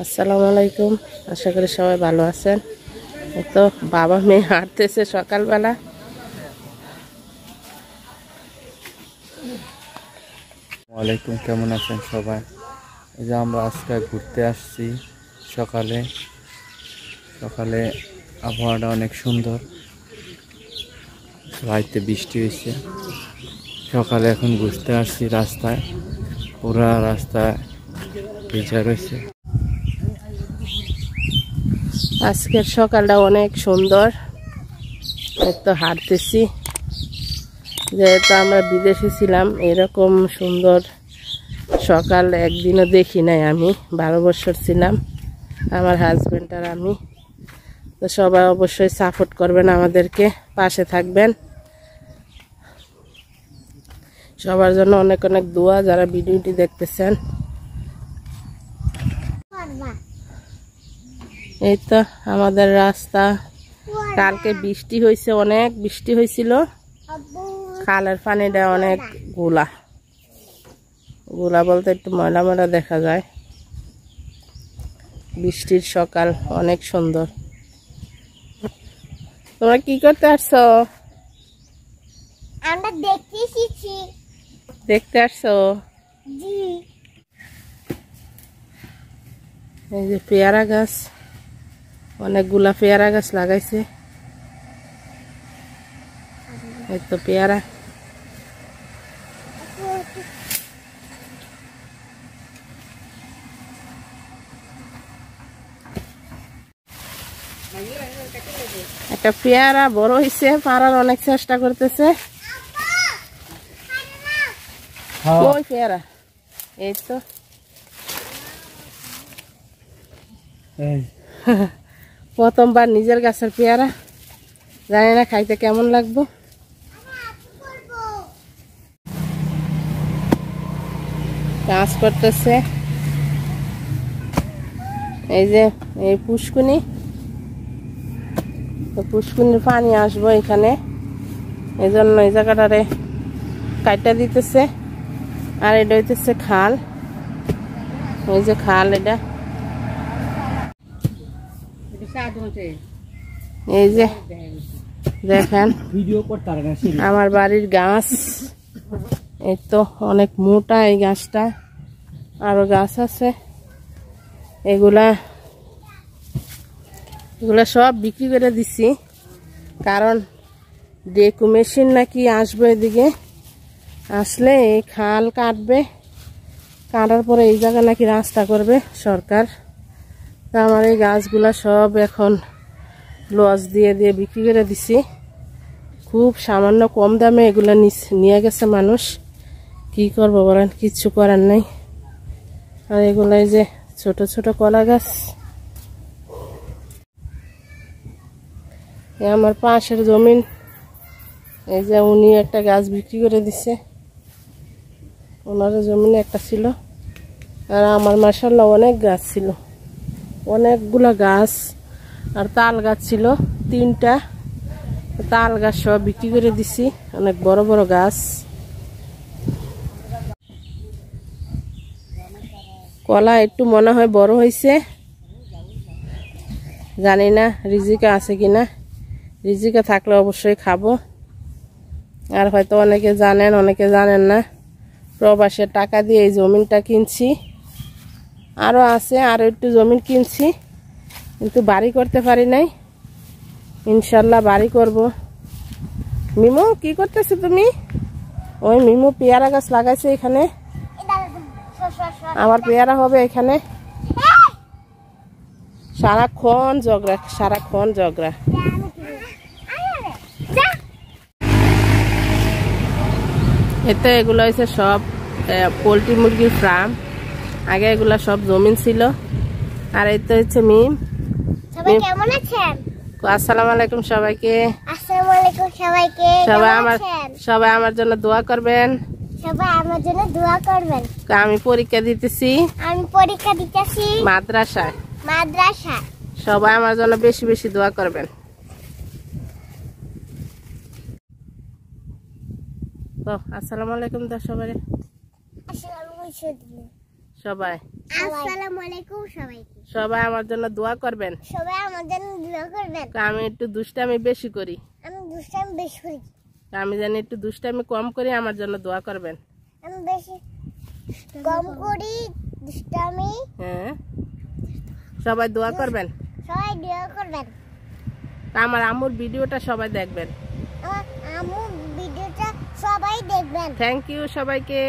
আসসালামু আলাইকুম। আশা করি সবাই ভালো আছেন। তো বাবা মেয়ে হাঁটতেছে সকালবেলা। ওয়ালাইকুম, কেমন আছেন সবাই? এই যে আমরা আজকে ঘুরতে আসছি। সকালে সকালে আবহাওয়াটা অনেক সুন্দর, রাইতে বৃষ্টি হয়েছে। সকালে এখন ঘুরতে আসছি, রাস্তায় পুরা রাস্তায় ভিজা রয়েছে। আজকের সকালটা অনেক সুন্দর। তো হাঁটতেছি, যেহেতু আমরা বিদেশে ছিলাম এরকম সুন্দর সকাল একদিনও দেখি নাই। আমি 12 বছর ছিলাম, আমার হাজবেন্ড আর আমি। তো সবাই অবশ্যই সাপোর্ট করবেন, আমাদেরকে পাশে থাকবেন। সবার জন্য অনেক অনেক দোয়া, যারা ভিডিওটি দেখতেছেন। এই তো আমাদের রাস্তা। কালকে বৃষ্টি হয়েছে, অনেক বৃষ্টি হয়েছিল। খালের পানিটা অনেক গোলা গোলা বলতে একটু ময়লা ময়লা দেখা যায়। বৃষ্টির সকাল অনেক সুন্দর। তোমরা কি করতে আসছো? আমরা দেখতে এসেছি। দেখতে আসছো? জি। এই যে পেয়ারা গাছ, অনেকগুলা পেয়ারা গাছ লাগাইছে। এই তো পেয়ারা। একটা পেয়ারা বড় হয়েছে, পাড়ার অনেক চেষ্টা করতেছে। ওই পেয়ারা, এই তো। প্রথমবার নিজের গাছের পেয়ারা, জানি না খাইতে কেমন লাগবে। কাজ করতেছে এই যে এই পুষ্কুনি, তো পুষ্কুনির পানি আসবো এখানে, এই জন্য এই জায়গাটারে কাইটা দিতেছে। আর এটা হইতেছে খাল, ওই যে খাল। এটা এই যে দেখেন আমার বাড়ির গাছ। এই তো অনেক মোটা এই গাছটা, আরো গাছ আছে। এগুলা সব বিক্রি করে দিছি, কারণ ডেকু মেশিন নাকি আসবে এদিকে। আসলে এই খাল কাটবে, কাটার পরে এই জায়গা নাকি রাস্তা করবে সরকার। তা আমার এই গাছগুলা সব এখন লস দিয়ে দিয়ে বিক্রি করে দিছি। খুব সামান্য কম দামে এগুলা নিয়ে গেছে মানুষ। কি করবো বলেন, কিচ্ছু করার নাই। আর এগুলাই যে ছোট ছোট কলা গাছ। আমার পাশের জমিন, এই যে উনি একটা গাছ বিক্রি করে দিছে। ওনার জমিনে একটা ছিল, আর আমার মাশাআল্লাহ অনেক গাছ ছিল, অনেকগুলা গাছ। আর তাল গাছ ছিল 3টা, তাল গাছ সব বিক্রি করে দিছি। অনেক বড় বড় গাছ। কলা একটু মনে হয় বড় হয়েছে, জানি না রিজিকা আছে কিনা। রিজিকা থাকলে অবশ্যই খাবো। আর হয়তো অনেকে জানেন, অনেকে জানেন না, প্রবাসের টাকা দিয়ে এই জমিনটা কিনছি। আরো আছে, আরো একটু জমিন কিনছি, কিন্তু বাড়ি করতে পারি নাই। ইনশাল্লাহ বাড়ি করব। মিমু কি করতেছো তুমি? ওই মিমু পেয়ারা গাছ লাগাইছে এখানে, আমার পেয়ারা হবে এখানে। সারাক্ষণ ঝগড়া, সারাক্ষণ ঝগড়া। এতে এগুলো হয়েছে সব পোলট্রি মুরগির ফার্ম। আগে এগুলা সব জমিন ছিল। আর এই তো হচ্ছে মিম। সবাই কেমন আছেন? আসসালামু আলাইকুম সবাইকে। আসসালামু আলাইকুম সবাইকে। সবাই আমার জন্য দোয়া করবেন। সবাই আমার জন্য দোয়া করবেন। আমি পরীক্ষা দিতেছি, আমি পরীক্ষা দিতেছি মাদ্রাসায়। সবাই আমার জন্য বেশি বেশি দোয়া করবেন। তো আসসালামু আলাইকুম সবাই। আসসালামু আলাইকুম সবাই। আসসালামু আলাইকুম সবাইকে। সবাই আমার জন্য দোয়া করবেন। সবাই আমার জন্য দোয়া করবেন। আমি একটু দুষ্টামি বেশি করি, আমি দুষ্টামি বেশি করি। আমি জানি একটু দুষ্টামি কম করি, আমার জন্য দোয়া করবেন। আমি বেশি কম করি দুষ্টামি। হ্যাঁ, সবাই দোয়া করবেন। সবাই দোয়া করবেন। আমার আম্মুর ভিডিওটা সবাই দেখবেন। আমার আম্মু ভিডিওটা সবাই দেখবেন। থ্যাংক ইউ সবাইকে।